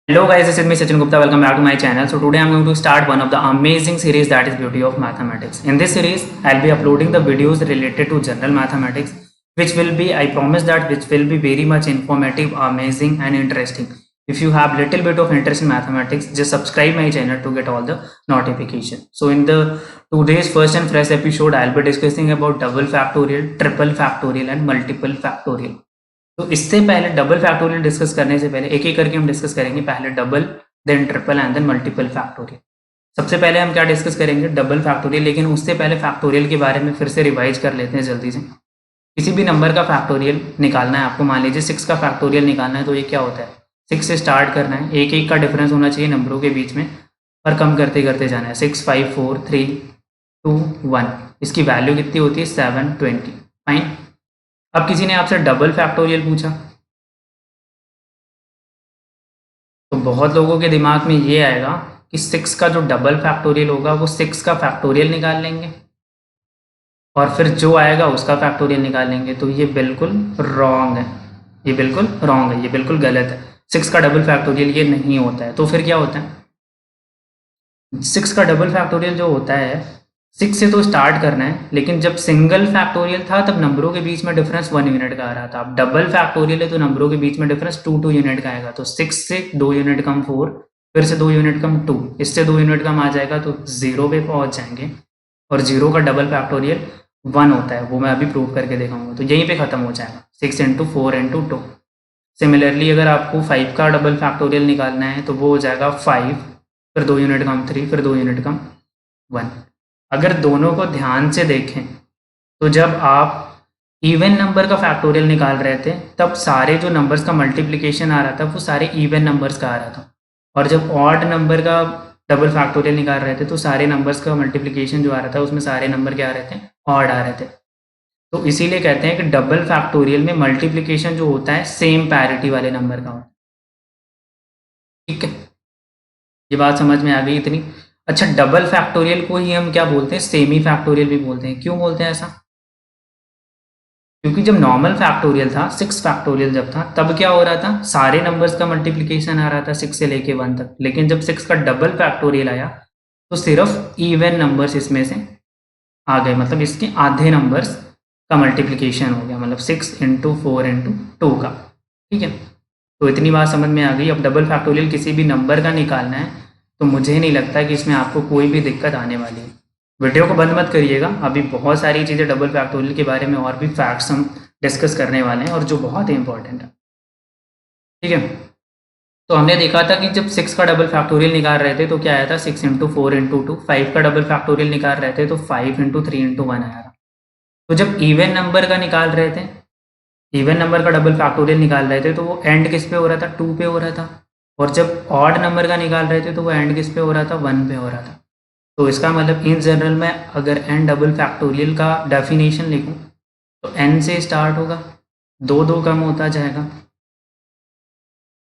Hello guys, this is me Sachin Gupta. Welcome back to my channel. So today I'm going to start one of the amazing series that is Beauty of Mathematics. In this series, I'll be uploading the videos related to general mathematics, which will be, I promise that, which will be very much informative, amazing and interesting. If you have little bit of interest in mathematics, just subscribe my channel to get all the notification. So in the today's first and fresh episode, I'll be discussing about double factorial, triple factorial and multiple factorial. तो इससे पहले double factorial discuss करने से पहले एक एक करके हम डिस्कस करेंगे। पहले double, then triple and then multiple factorial. सबसे पहले हम क्या डिस्कस करेंगे? Double factorial. लेकिन उससे पहले फैक्टोरियल के बारे में फिर से रिवाइज कर लेते हैं जल्दी से। किसी भी नंबर का फैक्टोरियल निकालना है आपको, मान लीजिए 6 का फैक्टोरियल निकालना है, तो ये क्या होता है? 6 से स्टार्ट करना है, एक एक का डिफरेंस होना चाहिए नंबरों के बीच में और कम करते करते जाना है। 6, 5, 4, 3, 2, 1। इसकी वैल्यू कितनी होती है? 7, 20। फाइन। अब किसी ने आपसे डबल फैक्टोरियल पूछा तो बहुत लोगों के दिमाग में ये आएगा कि 6 का जो डबल फैक्टोरियल होगा वो 6 का फैक्टोरियल निकाल लेंगे और फिर जो आएगा उसका फैक्टोरियल निकाल लेंगे। तो ये बिल्कुल रॉन्ग है, ये बिल्कुल रॉन्ग है, ये बिल्कुल गलत है। 6 का डबल फैक्टोरियल ये नहीं होता है। तो फिर क्या होता है? 6 का डबल फैक्टोरियल जो होता है, 6 से तो स्टार्ट करना है, लेकिन जब सिंगल फैक्टोरियल था तब नंबरों के बीच में डिफरेंस 1 यूनिट का आ रहा था। अब डबल फैक्टोरियल है तो नंबरों के बीच में डिफरेंस 2 यूनिट का आएगा। तो 6 से 2 यूनिट कम 4, फिर से 2 यूनिट कम 2, इससे 2 यूनिट कम आ जाएगा तो 0 पे पहुंच जाएंगे। और 0 का डबल फैक्टोरियल 1 होता है, वो मैं अभी प्रूव करके दिखाऊंगा। तो यहीं पे खत्म हो जाएगा, 6 इंटू 4 इंटू 2। सिमिलरली अगर आपको 5 का डबल फैक्टोरियल निकालना है तो वो हो जाएगा 5, फिर 2 यूनिट कम 3, फिर 2 यूनिट कम 1। अगर दोनों को ध्यान से देखें तो जब आप इवन नंबर का फैक्टोरियल निकाल रहे थे तब सारे जो नंबर्स का मल्टीप्लिकेशन आ रहा था वो सारे इवन नंबर्स का आ रहा था, और जब ऑड नंबर का डबल फैक्टोरियल निकाल रहे थे तो सारे नंबर्स का मल्टीप्लिकेशन जो आ रहा था उसमें सारे नंबर क्या आ रहे थे? ऑड आ रहे थे। तो इसीलिए कहते हैं कि डबल फैक्टोरियल में मल्टीप्लिकेशन जो होता है सेम पैरिटी वाले नंबर का होता है। ठीक है, ये बात समझ में आ गई इतनी? अच्छा, डबल फैक्टोरियल को ही हम क्या बोलते हैं? सेमी फैक्टोरियल भी बोलते हैं। क्यों बोलते हैं ऐसा? क्योंकि जब नॉर्मल फैक्टोरियल था, 6 फैक्टोरियल जब था, तब क्या हो रहा था? सारे नंबर्स का मल्टीप्लिकेशन आ रहा था 6 से लेके 1 तक। लेकिन जब 6 का डबल फैक्टोरियल आया तो सिर्फ इवन नंबर्स इसमें से आ गए, मतलब इसके आधे नंबर्स का मल्टीप्लिकेशन हो गया, मतलब 6 इंटू 4 इंटू 2 का। ठीक है, तो इतनी बात समझ में आ गई। अब डबल फैक्टोरियल किसी भी नंबर का निकालना है तो मुझे नहीं लगता कि इसमें आपको कोई भी दिक्कत आने वाली है। वीडियो को बंद मत करिएगा, अभी बहुत सारी चीज़ें डबल फैक्टोरियल के बारे में और भी फैक्ट्स हम डिस्कस करने वाले हैं और जो बहुत ही इंपॉर्टेंट है। ठीक है, तो हमने देखा था कि जब 6 का डबल फैक्टोरियल निकाल रहे थे तो क्या आया था? 6 इंटू 4 इंटू 2। 5 का डबल फैक्टोरियल निकाल रहे थे तो 5 इंटू 3 इंटू 1 आया था। तो जब इवन नंबर का निकाल रहे थे, इवन नंबर का डबल फैक्टोरियल निकाल रहे थे तो वो एंड किस पे हो रहा था? 2 पे हो रहा था। और जब ऑड नंबर का निकाल रहे थे तो वो एंड किस पे हो रहा था? 1 पे हो रहा था। तो इसका मतलब इन जनरल में अगर एन डबल फैक्टोरियल का डेफिनेशन लिखूं तो एन से स्टार्ट होगा, 2 2 कम होता जाएगा,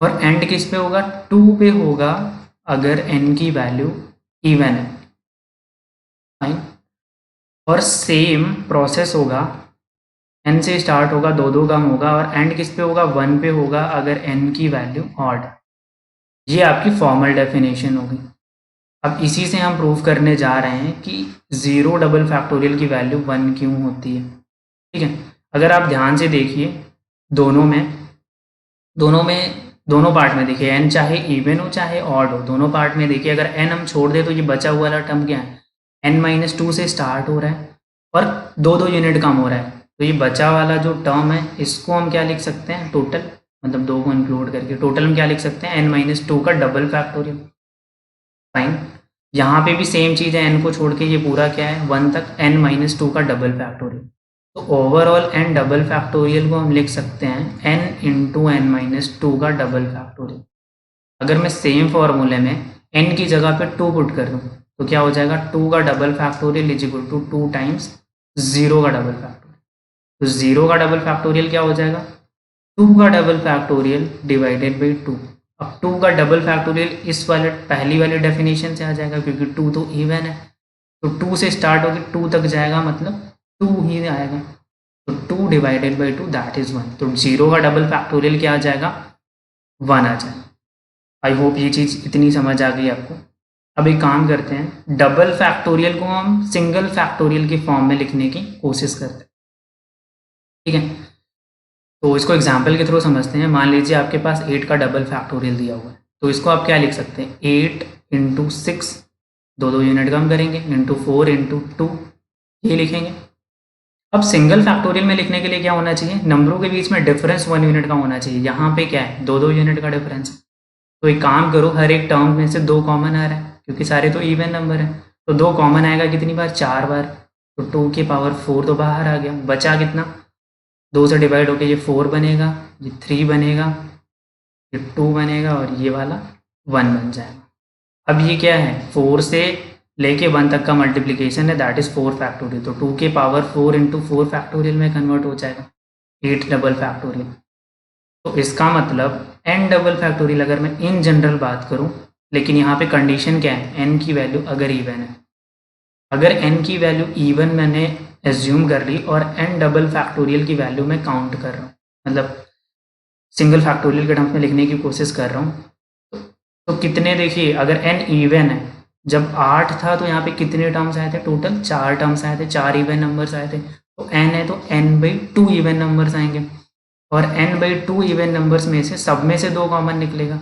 और एंड किस पे होगा? 2 पे होगा अगर एन की वैल्यू इवन है। फाइन। और सेम प्रोसेस होगा, एन से स्टार्ट होगा, 2 2 कम होगा, और एंड किस पे होगा? 1 पे होगा अगर एन की वैल्यू ऑड। ये आपकी फॉर्मल डेफिनेशन होगी। अब इसी से हम प्रूव करने जा रहे हैं कि 0 डबल फैक्टोरियल की वैल्यू 1 क्यों होती है। ठीक है, अगर आप ध्यान से देखिए दोनों में दोनों पार्ट में देखिए, एन चाहे इवन हो चाहे ऑड हो, दोनों पार्ट में देखिए, अगर एन हम छोड़ दें तो ये बचा हुआ वाला टर्म क्या है? n-2 से स्टार्ट हो रहा है और 2 2 यूनिट कम हो रहा है। तो ये बचा वाला जो टर्म है इसको हम क्या लिख सकते हैं? टोटल, मतलब 2 को इंक्लूड करके टोटल हम क्या लिख सकते हैं? n-2 का डबल फैक्टोरियल। फाइन। यहाँ पे भी सेम चीज़ है, n को छोड़ के ये पूरा क्या है? 1 तक n-2 का डबल फैक्टोरियल। तो ओवरऑल n डबल फैक्टोरियल को हम लिख सकते हैं n इंटू n-2 का डबल फैक्टोरियल। अगर मैं सेम फॉर्मूले में n की जगह पे 2 पुट कर दूँ तो क्या हो जाएगा? 2 का double factorial is equal to 2 times 0 का डबल फैक्टोरियल। तो 0 का डबल फैक्टोरियल क्या हो जाएगा? 2 का डबल फैक्टोरियल डिवाइडेड बाई 2। अब 2 का डबल फैक्टोरियल इस वाले पहली वाली डेफिनेशन से आ जाएगा क्योंकि 2 तो इवन है। तो 2 से स्टार्ट होकर 2 तक जाएगा, मतलब 2 ही आएगा। तो 2 डिवाइडेड बाई 2 दैट इज 1। तो 0 का डबल फैक्टोरियल क्या आ जाएगा? 1 आ जाएगा। आई होप ये चीज़ इतनी समझ आ गई आपको। अब एक काम करते हैं, डबल फैक्टोरियल को हम सिंगल फैक्टोरियल की फॉर्म में लिखने की कोशिश करते हैं, ठीक है। तो इसको एग्जाम्पल के थ्रू समझते हैं। मान लीजिए आपके पास 8 का डबल फैक्टोरियल दिया हुआ है, तो इसको आप क्या लिख सकते हैं, 8 इंटू 6, दो यूनिट कम करेंगे, इंटू 4 इंटू 2, ये लिखेंगे। अब सिंगल फैक्टोरियल में लिखने के लिए क्या होना चाहिए, नंबरों के बीच में डिफरेंस 1 यूनिट का होना चाहिए। यहाँ पे क्या है, दो यूनिट का डिफरेंस है। तो एक काम करो, हर एक टर्म में से 2 कॉमन आ रहा है, क्योंकि सारे तो इवन नंबर है। तो 2 कॉमन आएगा कितनी बार, 4 बार। तो 2 की पावर 4 तो बाहर आ गया, बचा कितना, 2 से डिवाइड होके ये 4 बनेगा, ये 3 बनेगा, ये 2 बनेगा और ये वाला 1 बन जाएगा। अब ये क्या है, 4 से लेके 1 तक का मल्टीप्लिकेशन है, दैट इज़ 4 फैक्टोरियल। तो 2 के पावर 4 इंटू 4 फैक्टोरियल में कन्वर्ट हो जाएगा 8 डबल फैक्टोरियल। तो इसका मतलब n डबल फैक्टोरियल अगर मैं इन जनरल बात करूं, लेकिन यहाँ पे कंडीशन क्या है, n की वैल्यू अगर इवन है, अगर n की वैल्यू इवन मैंने एज्यूम कर ली और n डबल फैक्टोरियल की वैल्यू मैं काउंट कर रहा हूँ, मतलब सिंगल फैक्टोरियल के टर्म्स में लिखने की कोशिश कर रहा हूँ, तो कितने, देखिए अगर n इवन है, जब 8 था तो यहाँ पे कितने टर्म्स आए थे, टोटल 4 टर्म्स आए थे, 4 इवन नंबर्स आए थे। तो n है तो n/2 इवन नंबर्स आएंगे, और n/2 इवन नंबर्स में से सब में से 2 कॉमन निकलेगा,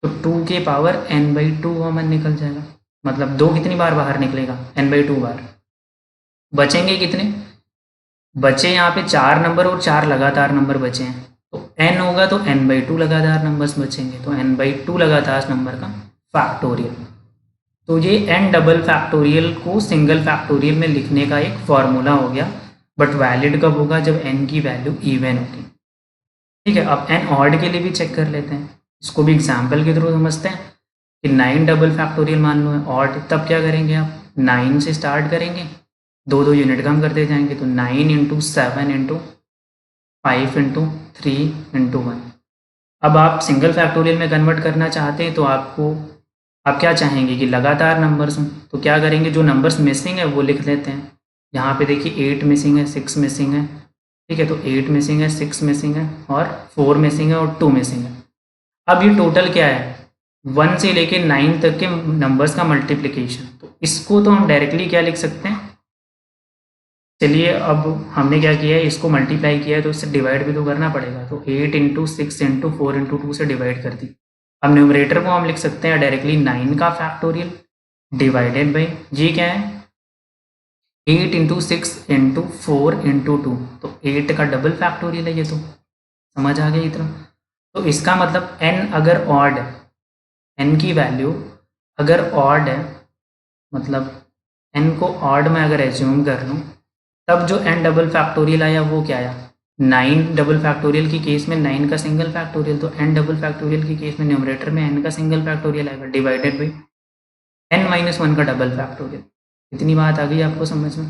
तो 2 के पावर n/2 कॉमन निकल जाएगा। मतलब 2 कितनी बार बाहर निकलेगा, n/2 बार। बचेंगे कितने, बचे यहाँ पे 4 नंबर और 4 लगातार नंबर बचे हैं, तो n होगा तो n/2 लगातार नंबर्स बचेंगे, तो n/2 लगातार नंबर का फैक्टोरियल। तो ये n डबल फैक्टोरियल को सिंगल फैक्टोरियल में लिखने का एक फॉर्मूला हो गया, बट वैलिड कब होगा, जब n की वैल्यू इवन होगी, ठीक है। अब n ऑड के लिए भी चेक कर लेते हैं, इसको भी एग्जाम्पल के थ्रू समझते हैं कि 9 डबल फैक्टोरियल मान लो है ऑड, तब क्या करेंगे आप, 9 से स्टार्ट करेंगे, 2 यूनिट कम करते जाएंगे, तो 9 इंटू 7 इंटू 5 इंटू 3 इंटू 1। अब आप सिंगल फैक्टोरियल में कन्वर्ट करना चाहते हैं, तो आप क्या चाहेंगे कि लगातार नंबर्स हों, तो क्या करेंगे, जो नंबर्स मिसिंग है वो लिख लेते हैं। यहाँ पे देखिए 8 मिसिंग है, 6 मिसिंग है, ठीक है, तो 8 मिसिंग है, 6 मिसिंग है और 4 मिसिंग है और 2 मिसिंग है। अब ये टोटल क्या है, 1 से लेके 9 तक के नंबर्स का मल्टीप्लिकेशन। तो इसको तो हम डायरेक्टली क्या लिख सकते हैं, चलिए अब हमने क्या किया है, इसको मल्टीप्लाई किया है तो इससे डिवाइड भी तो करना पड़ेगा, तो 8 इंटू 6 इंटू 4 इंटू 2 से डिवाइड कर दी। अब न्यूमरेटर को हम लिख सकते हैं डायरेक्टली 9 का फैक्टोरियल डिवाइडेड बाई, ये क्या है, 8 इंटू 6 इंटू 4 इंटू 2, तो 8 का डबल फैक्टोरियल है ये, तो समझ आ गया इतना। तो इसका मतलब n अगर ऑड है, n की वैल्यू अगर ऑड है, मतलब n को ऑड में अगर एज्यूम कर लूँ, तब जो n डबल फैक्टोरियल आया वो क्या आया, 9 डबल फैक्टोरियल की केस में 9 का सिंगल फैक्टोरियल, तो n डबल फैक्टोरियल की केस में न्यूमरेटर में n का सिंगल फैक्टोरियल आएगा डिवाइडेड बाई n-1 का डबल फैक्टोरियल। इतनी बात आ गई आपको समझ में।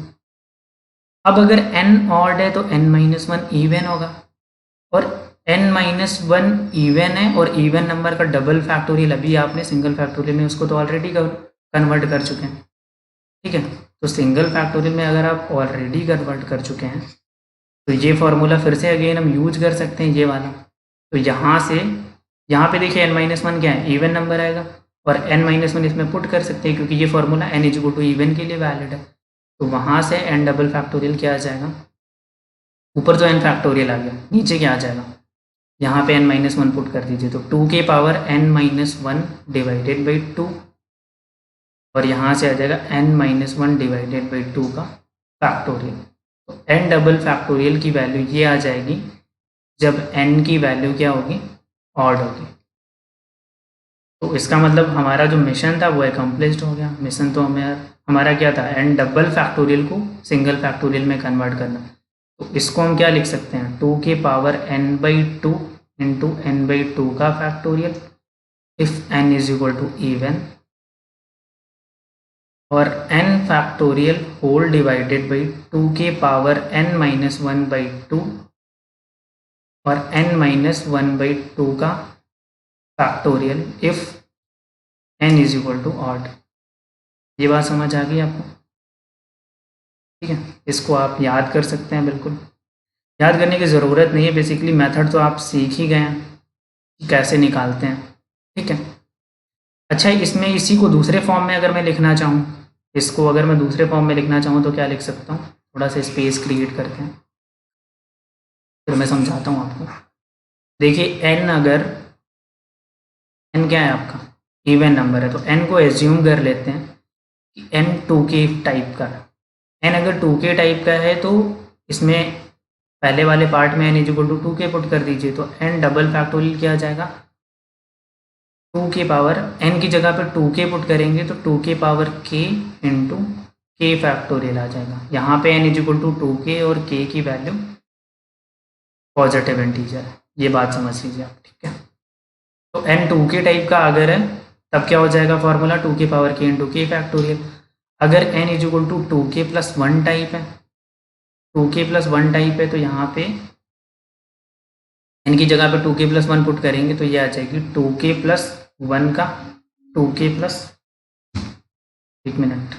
अब अगर n ऑड है तो n-1 इवन होगा, और n-1 इवन है और इवन नंबर का डबल फैक्टोरियल अभी आपने सिंगल फैक्टोरियल में उसको तो ऑलरेडी कन्वर्ट कर चुके हैं, ठीक है। तो सिंगल फैक्टोरियल में अगर आप ऑलरेडी कन्वर्ट कर चुके हैं, तो ये फॉर्मूला फिर से अगेन हम यूज कर सकते हैं, ये वाला। तो यहाँ से यहाँ पे देखिए n-1 क्या है, इवन नंबर आएगा, और n-1 इसमें पुट कर सकते हैं क्योंकि ये formula n is equal to even के लिए वैलिड है। तो वहाँ से n डबल फैक्टोरियल क्या आ जाएगा, ऊपर तो n फैक्टोरियल आ गया, नीचे क्या आ जाएगा, यहाँ पे n-1 पुट कर दीजिए, तो 2 के पावर n-1 डिवाइडेड बाई 2, और यहाँ से आ जाएगा n-1 डिवाइडेड बाई 2 का फैक्टोरियल। तो n डबल फैक्टोरियल की वैल्यू ये आ जाएगी जब n की वैल्यू क्या होगी, ऑड होगी। तो इसका मतलब हमारा जो मिशन था वो एकम्प्लिश्ड हो गया। मिशन तो हमारा क्या था, n डबल फैक्टोरियल को सिंगल फैक्टोरियल में कन्वर्ट करना। तो इसको हम क्या लिख सकते हैं, 2 के पावर n/2 इंटू n/2 का factorial if n is equal to even, और n factorial whole divided by 2 के पावर n-1/2 और n-1/2 का factorial if n is equal to odd. ये बात समझ आ गई आपको, ठीक है। इसको आप याद कर सकते हैं, बिल्कुल याद करने की ज़रूरत नहीं है, बेसिकली मेथड तो आप सीख ही गए हैं कि कैसे निकालते हैं, ठीक है। अच्छा, इसमें इसी को दूसरे फॉर्म में अगर मैं लिखना चाहूँ, इसको अगर मैं दूसरे फॉर्म में लिखना चाहूँ तो क्या लिख सकता हूँ? थोड़ा सा स्पेस क्रिएट करते हैं, फिर मैं समझाता हूँ आपको। देखिए एन, अगर एन क्या है आपका, इवन नंबर है, तो एन को एज्यूम कर लेते हैं कि एन 2k टाइप का है। एन अगर 2k टाइप का है तो इसमें पहले वाले पार्ट में n is equal to 2k put कर दीजिए, तो एन डबल फैक्टोरियल क्या आ जाएगा, 2k पावर, एन की जगह पर 2k पुट करेंगे तो 2k power k into k factorial आ जाएगा। यहाँ पे N is equal to 2k और k की वैल्यू पॉजिटिव इंटीजर है, ये बात समझ लीजिए आप, ठीक है। तो एन 2k टाइप का अगर है तब क्या हो जाएगा formula, 2k power k into k factorial. अगर n is equal to 2k plus 1 type है, 2k प्लस 1 टाइप है, तो यहाँ पे एन की जगह पे 2k प्लस 1 पुट करेंगे तो ये आ जाएगी 2k प्लस 1 का 2k प्लस, एक मिनट,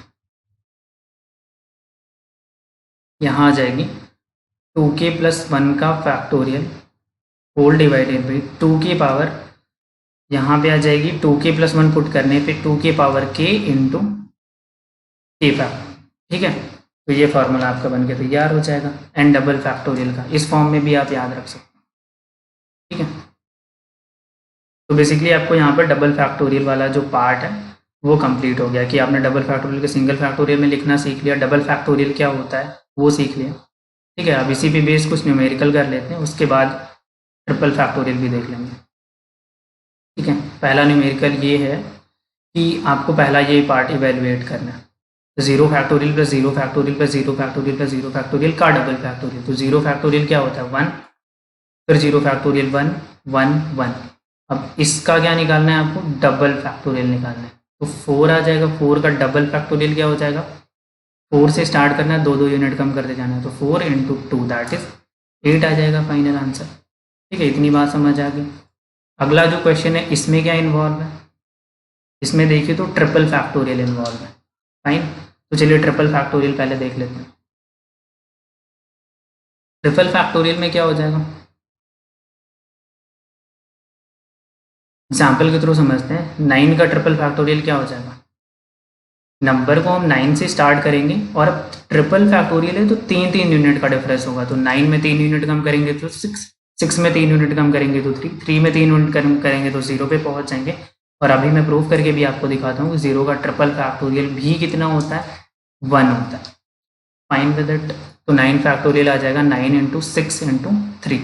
यहाँ आ जाएगी 2k प्लस 1 का factorial whole divided by 2k power, यहाँ पे आ जाएगी 2k प्लस 1 पुट करने पे 2k power k into k fact, ठीक है। तो ये फार्मूला आपका बन के तैयार हो जाएगा एन डबल फैक्टोरियल का। इस फॉर्म में भी आप याद रख सकते हैं, ठीक है। तो बेसिकली आपको यहाँ पर डबल फैक्टोरियल वाला जो पार्ट है वो कंप्लीट हो गया कि आपने डबल फैक्टोरियल के सिंगल फैक्टोरियल में लिखना सीख लिया, डबल फैक्टोरियल क्या होता है वो सीख लिया, ठीक है। अब इसी पे बेस कुछ न्यूमेरिकल कर लेते हैं, उसके बाद ट्रिपल फैक्टोरियल भी देख लेंगे, ठीक है। पहला न्यूमेरिकल ये है कि आपको पहला ये पार्ट इवेलुएट करना है, 0 factorial plus 0 factorial plus 0 factorial plus 0 factorial का डबल फैक्टोरियल। तो 0 फैक्टोरियल क्या होता है 1, फिर 0 फैक्टोरियल 1 1 1। अब इसका क्या निकालना है आपको, डबल फैक्टोरियल निकालना है, तो 4 आ जाएगा, 4 का डबल फैक्टोरियल क्या हो जाएगा, 4 से स्टार्ट करना है, 2 यूनिट कम करते जाना है, तो 4 इंटू 2 दैट इज 8 आ जाएगा फाइनल आंसर, ठीक है। इतनी बात समझ आ गई। अगला जो क्वेश्चन है इसमें क्या इन्वॉल्व है, इसमें देखिए तो ट्रिपल फैक्टोरियल इन्वॉल्व है, फाइन। तो चलिए ट्रिपल फैक्टोरियल पहले देख लेते हैं। ट्रिपल फैक्टोरियल में क्या हो जाएगा, एग्जाम्पल के थ्रू समझते हैं। 9 का ट्रिपल फैक्टोरियल क्या हो जाएगा, नंबर को हम 9 से स्टार्ट करेंगे और अब ट्रिपल फैक्टोरियल है तो 3 यूनिट का डिफरेंस होगा, तो 9 में 3 यूनिट कम करेंगे तो 6, 6 में 3 यूनिट कम करेंगे तो 3, 3 में 3 यूनिट कम करेंगे तो 0 पे पहुंच जाएंगे। और अभी मैं प्रूव करके भी आपको दिखाता हूँ कि 0 का ट्रिपल फैक्टोरियल भी कितना होता है, 1 होता है, फाइन विद इट। तो 9 फैक्टोरियल आ जाएगा 9 इंटू 6 इंटू 3।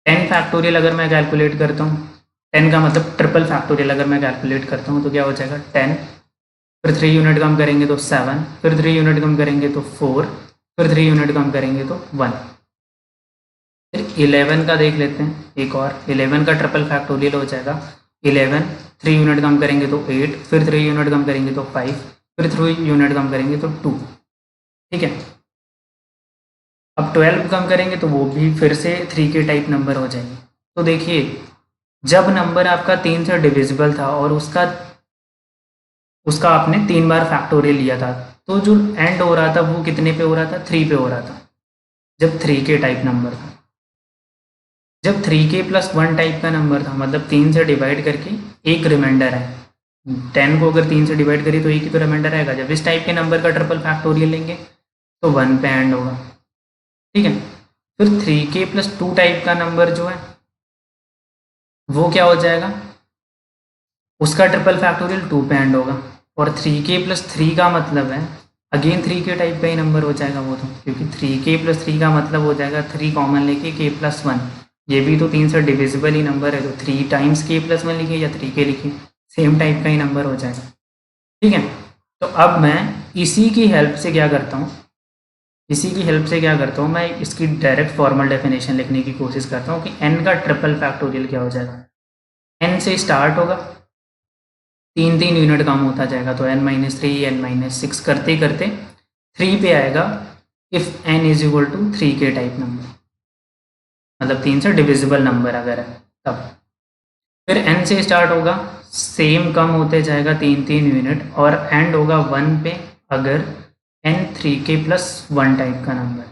10 फैक्टोरियल अगर मैं कैलकुलेट करता हूँ, 10 का मतलब ट्रिपल फैक्टोरियल अगर मैं कैलकुलेट करता हूँ तो क्या हो जाएगा 10, फिर 3 यूनिट कम करेंगे तो 7, फिर 3 यूनिट कम करेंगे तो 4, फिर 3 यूनिट कम करेंगे तो 1। फिर 11 का देख लेते हैं एक और, 11 का ट्रिपल फैक्टोरियल हो जाएगा 11, 3 यूनिट कम करेंगे तो 8, फिर 3 यूनिट कम करेंगे तो 5, फिर 3 यूनिट कम करेंगे तो 2, ठीक है। अब 12 कम करेंगे तो वो भी फिर से 3 के टाइप नंबर हो जाएंगे। तो देखिए जब नंबर आपका 3 से डिविजिबल था और उसका उसका आपने 3 बार फैक्टोरियल लिया था, तो जो एंड हो रहा था वो कितने पे हो रहा था, 3 पे हो रहा था, जब 3 के टाइप नंबर था। जब 3k प्लस 1 टाइप का नंबर था, मतलब 3 से डिवाइड करके एक रिमाइंडर है, 10 को अगर 3 से डिवाइड करिए तो एक ही तो रिमाइंडर आएगा। जब इस टाइप के नंबर का ट्रिपल फैक्टोरियल लेंगे तो 1 पे एंड होगा, ठीक है। फिर 3k प्लस 2 टाइप का नंबर जो है वो क्या हो जाएगा, उसका ट्रिपल फैक्टोरियल 2 पे एंड होगा। और 3k प्लस 3 का मतलब है अगेन 3k टाइप का ही नंबर हो जाएगा वो, तो क्योंकि 3k प्लस 3 का मतलब हो जाएगा 3 कॉमन लेके k प्लस 1, ये भी तो 3 से डिविजिबल ही नंबर है, तो 3 टाइम्स k प्लस 1 लिखिए या 3k लिखिए, सेम टाइप का ही नंबर हो जाएगा, ठीक है। तो अब मैं इसी की हेल्प से क्या करता हूँ, मैं इसकी डायरेक्ट फॉर्मल डेफिनेशन लिखने की कोशिश करता हूँ कि n का ट्रिपल फैक्टोरियल क्या हो जाएगा। n से स्टार्ट होगा, 3 यूनिट कम होता जाएगा, तो n-3 n-6 करते करते 3 पे आएगा if n is equal to 3k type number, मतलब 3 से डिविजिबल नंबर अगर है तब। फिर n से स्टार्ट होगा, सेम कम होते जाएगा 3 यूनिट, और एंड होगा 1 पे अगर n 3k प्लस 1 टाइप का नंबर।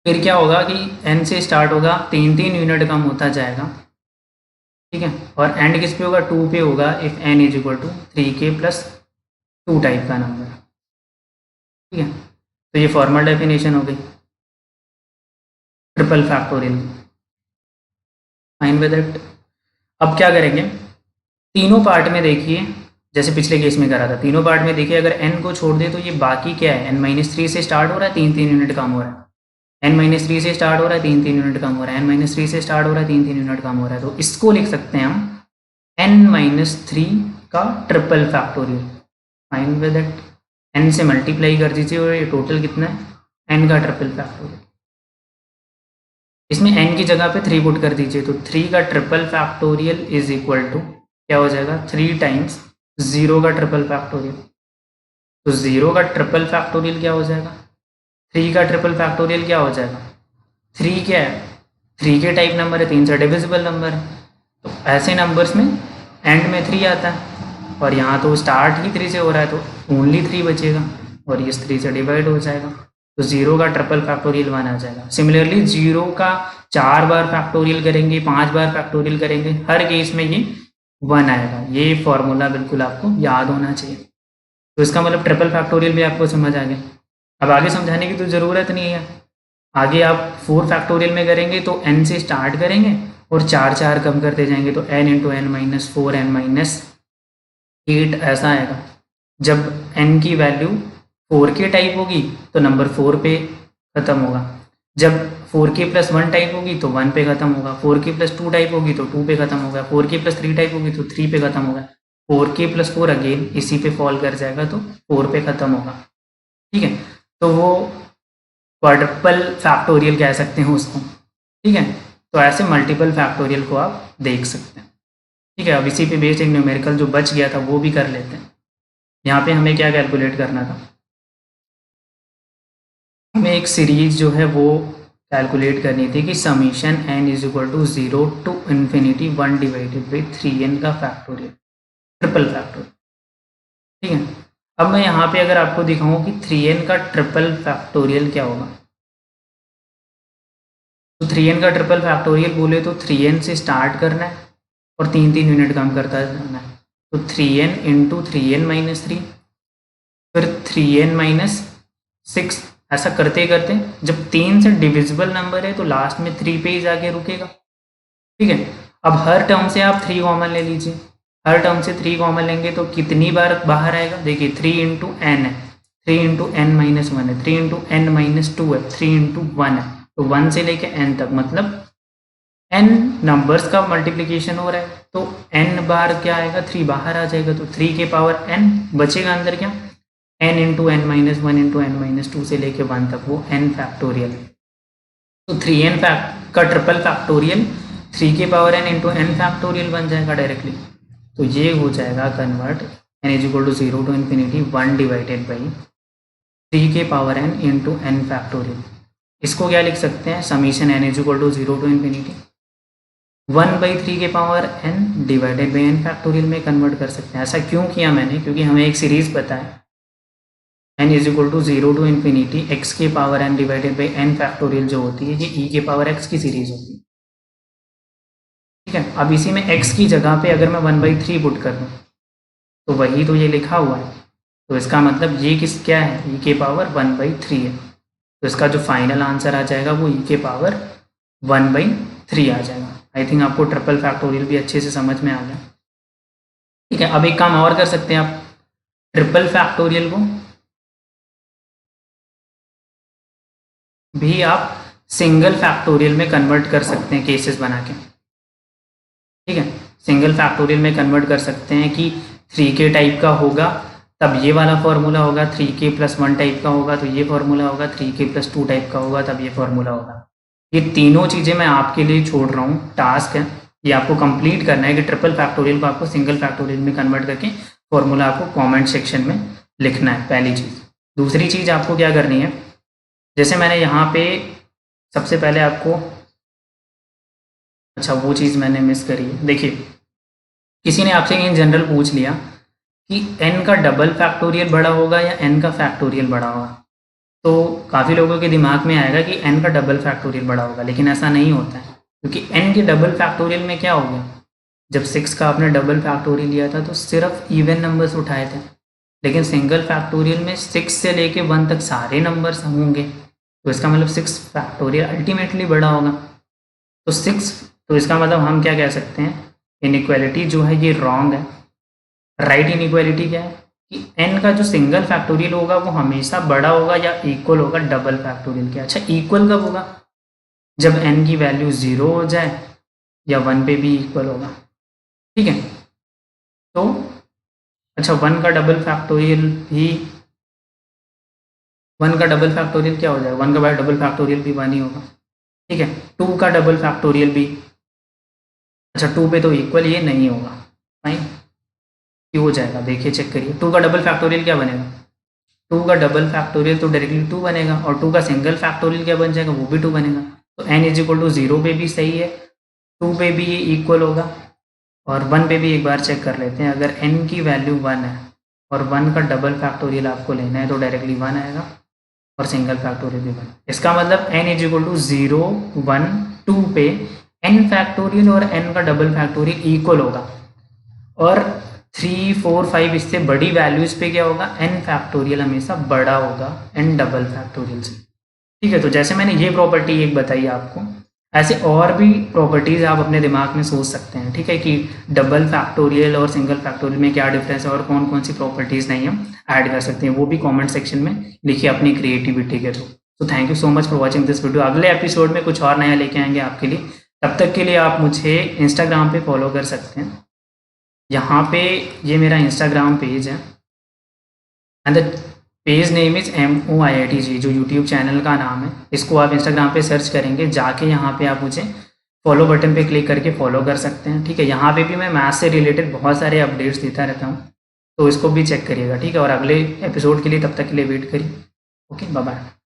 फिर क्या होगा कि n से स्टार्ट होगा, 3 यूनिट कम होता जाएगा, ठीक है। और एंड किस पे होगा, 2 पे होगा if n is equal to 3k plus 2 type का नंबर। ठीक है, तो ये फॉर्मल डेफिनेशन हो गई triple factorial. Fine with it. अब क्या करेंगे, तीनों पार्ट में देखिए, जैसे पिछले केस में करा था, तीनों पार्ट में देखिए अगर n को छोड़ दे तो ये बाकी क्या है, n-3 से स्टार्ट हो रहा है, 3-3 यूनिट कम हो रहा है, n-3 से स्टार्ट हो रहा है, 3-3 यूनिट कम हो रहा है, n-3 से स्टार्ट हो रहा है, 3-3 यूनिट कम हो रहा है। तो इसको लिख सकते हैं हम n-3 का triple factorial. Fine with it. n से मल्टीप्लाई कर दीजिए और ये टोटल कितना है, n का ट्रिपल फैक्टोरियल। इसमें n की जगह पे 3 पुट कर दीजिए, तो 3 का triple factorial is equal to क्या हो जाएगा, 3 टाइम्स 0 का ट्रिपल फैक्टोरियल। तो 0 का ट्रिपल फैक्टोरियल क्या हो जाएगा, 3 का ट्रिपल फैक्टोरियल क्या हो जाएगा, 3 क्या है, 3 के टाइप नंबर है, 3 से डिविजिबल नंबर है। तो ऐसे नंबर्स में एंड में 3 आता है, और यहाँ तो स्टार्ट ही 3 से हो रहा है, तो ओनली 3 बचेगा और ये 3 से डिवाइड हो जाएगा। तो 0 का ट्रिपल फैक्टोरियल 1 आ जाएगा। सिमिलरली 0 का 4 बार फैक्टोरियल करेंगे, 5 बार फैक्टोरियल करेंगे, हर केस में ये 1 आएगा। ये फॉर्मूला बिल्कुल आपको याद होना चाहिए। तो इसका मतलब ट्रिपल फैक्टोरियल भी आपको समझ आ गया। अब आगे समझाने की तो ज़रूरत नहीं है। आगे आप 4 फैक्टोरियल में करेंगे तो n से स्टार्ट करेंगे और 4 कम करते जाएंगे, तो n into n minus 4 n minus 8 ऐसा आएगा। जब n की वैल्यू 4k टाइप होगी तो नंबर 4 पे ख़त्म होगा, जब 4k प्लस 1 टाइप होगी तो 1 पे ख़त्म होगा, 4k प्लस 2 टाइप होगी तो 2 पे ख़त्म होगा, 4k प्लस 3 टाइप होगी तो 3 पे ख़त्म होगा, 4k प्लस 4 अगेन इसी पे फॉल कर जाएगा तो 4 पे ख़त्म होगा। ठीक है, तो वो क्वाड्रपल फैक्टोरियल कह सकते हैं उसको। ठीक है, तो ऐसे मल्टीपल फैक्टोरियल को आप देख सकते हैं। ठीक है, अब इसी पे बेस्ड एक न्यूमेरिकल जो बच गया था वो भी कर लेते हैं। यहाँ पे हमें क्या कैलकुलेट करना था, हमें एक सीरीज जो है वो कैलकुलेट करनी थी कि summation n is equal to 0 to infinity 1 divided by 3n का फैक्टोरियल, ट्रिपल फैक्टोरियल। ठीक है, अब मैं यहाँ पे अगर आपको दिखाऊं कि 3n का ट्रिपल फैक्टोरियल क्या होगा, तो 3n का ट्रिपल फैक्टोरियल बोले तो 3n से स्टार्ट करना है और 3-3 यूनिट कम करता जाना है। तो 3n इंटू 3n माइनस 3, फिर 3n माइनस 6, ऐसा करते करते जब 3 से डिविजिबल नंबर है तो लास्ट में 3 पे ही जाके रुकेगा। ठीक है, अब हर टर्म से आप 3 कॉमन ले लीजिए, हर टर्म से 3 कॉमन लेंगे तो कितनी बार बाहर आएगा, देखिए 3 इंटू एन है, 3 इंटू एन माइनस 1 है, 3 इंटू एन माइनस 2 है, 3 इंटू 1 है, तो 1 से लेके n तक, मतलब n नंबर्स का मल्टीप्लिकेशन हो रहा है, तो n बार क्या आएगा, 3 बाहर आ जाएगा, तो 3 के पावर n बचेगा अंदर क्या, n into n minus 1 into n minus 2 से लेके 1 तक, वो n फैक्टोरियल। तो 3n का ट्रिपल फैक्टोरियल 3 के power n into n factorial बन जाएगा डायरेक्टली। तो ये हो जाएगा convert n is equal to 0 to infinity 1 divided by 3 के power n into n factorial. इसको क्या लिख सकते हैं, summation n is equal to 0 to infinity 1/3 के power n divided by n factorial में कन्वर्ट कर सकते हैं। ऐसा क्यों किया मैंने, क्योंकि हमें एक सीरीज पता है n is equal to 0 to infinity x के power n divided by n factorial जो होती है ये e के पावर x की सीरीज होती है। ठीक है, अब इसी में x की जगह पे अगर मैं 1/3 पुट कर दूँ तो वही तो ये लिखा हुआ है, तो इसका मतलब ये किस क्या है, e के पावर 1/3 है, तो इसका जो फाइनल आंसर आ जाएगा वो e के पावर 1/3 आ जाएगा। आई थिंक आपको ट्रिपल फैक्टोरियल भी अच्छे से समझ में आ गया। ठीक है, अब एक काम और कर सकते हैं आप, ट्रिपल फैक्टोरियल को भी आप सिंगल फैक्टोरियल में कन्वर्ट कर सकते हैं केसेस बना के। ठीक है, सिंगल फैक्टोरियल में कन्वर्ट कर सकते हैं कि 3k टाइप का होगा तब ये वाला फॉर्मूला होगा, 3k प्लस 1 टाइप का होगा तो ये फॉर्मूला होगा, 3k प्लस 2 टाइप का होगा तब ये फॉर्मूला होगा। ये तीनों चीज़ें मैं आपके लिए छोड़ रहा हूँ, टास्क है ये आपको कंप्लीट करना है कि ट्रिपल फैक्टोरियल को आपको सिंगल फैक्टोरियल में कन्वर्ट करके फॉर्मूला आपको कमेंट सेक्शन में लिखना है, पहली चीज़। दूसरी चीज़ आपको क्या करनी है, जैसे मैंने यहाँ पे सबसे पहले आपको, अच्छा वो चीज़ मैंने मिस करी है, देखिए किसी ने आपसे इन जनरल पूछ लिया कि n का डबल फैक्टोरियल बड़ा होगा या n का फैक्टोरियल बड़ा होगा, तो काफ़ी लोगों के दिमाग में आएगा कि n का डबल फैक्टोरियल बड़ा होगा, लेकिन ऐसा नहीं होता है, क्योंकि n के डबल फैक्टोरियल में क्या हो गया, जब 6 का आपने डबल फैक्टोरियल लिया था तो सिर्फ इवन नंबर्स उठाए थे, लेकिन सिंगल फैक्टोरियल में 6 से लेके 1 तक सारे नंबर्स होंगे, तो इसका मतलब 6 फैक्टोरियल अल्टीमेटली बड़ा होगा। तो 6, तो इसका मतलब हम क्या कह सकते हैं, इनइक्वालिटी जो है ये रॉन्ग है। राइट इनइक्वालिटी क्या है कि n का जो सिंगल फैक्टोरियल होगा वो हमेशा बड़ा होगा या इक्वल होगा डबल फैक्टोरियल के। अच्छा, इक्वल कब होगा? जब n की वैल्यू 0 हो जाए या 1 पे भी इक्वल होगा। ठीक है, तो अच्छा 1 का डबल फैक्टोरियल भी, 1 का डबल फैक्टोरियल क्या हो जाएगा? 1 का डबल फैक्टोरियल भी 1 ही होगा। ठीक है, 2 का डबल फैक्टोरियल भी, अच्छा 2 पे तो इक्वल ये नहीं होगा। फाइन, क्यों हो जाएगा? देखिए चेक करिए, 2 का डबल फैक्टोरियल क्या बनेगा? 2 का डबल फैक्टोरियल तो डायरेक्टली 2 बनेगा, और 2 का सिंगल फैक्टोरियल क्या बन जाएगा? वो भी 2 बनेगा। तो n इज इक्वल टू 0 पे भी सही है, 2 पे भी ये इक्वल होगा, और 1 पे भी एक बार चेक कर लेते हैं। अगर n की वैल्यू 1 है और 1 का डबल फैक्टोरियल आपको लेना है तो डायरेक्टली 1 आएगा, और सिंगल फैक्टोरियल भी 1। इसका मतलब n इज इक्वल टू 0, 1, 2 पे n फैक्टोरियल और n का डबल फैक्टोरियल इक्वल होगा, और 3, 4, 5 इससे बड़ी वैल्यूज पे क्या होगा? n फैक्टोरियल हमेशा बड़ा होगा n डबल फैक्टोरियल से। ठीक है, तो जैसे मैंने ये प्रॉपर्टी एक बताई आपको, ऐसे और भी प्रॉपर्टीज़ आप अपने दिमाग में सोच सकते हैं। ठीक है, कि डबल फैक्टोरियल और सिंगल फैक्टोरियल में क्या डिफरेंस है और कौन कौन सी प्रॉपर्टीज़ नहीं हम ऐड कर सकते हैं, वो भी कमेंट सेक्शन में लिखिए अपनी क्रिएटिविटी के थ्रू। तो thank you so much for watching this video. अगले एपिसोड में कुछ और नया लेके आएंगे आपके लिए। तब तक के लिए आप मुझे इंस्टाग्राम पे फॉलो कर सकते हैं। यहाँ पे ये मेरा इंस्टाग्राम पेज है, and the page name is MOIITG, जो यूट्यूब चैनल का नाम है। इसको आप इंस्टाग्राम पे सर्च करेंगे, जाके यहाँ पे आप मुझे फॉलो बटन पे क्लिक करके फॉलो कर सकते हैं। ठीक है, यहाँ पे भी मैं मैथ से रिलेटेड बहुत सारे अपडेट्स देता रहता हूँ, तो इसको भी चेक करिएगा। ठीक है, और अगले एपिसोड के लिए तब तक के लिए वेट करिए। Okay, bye bye.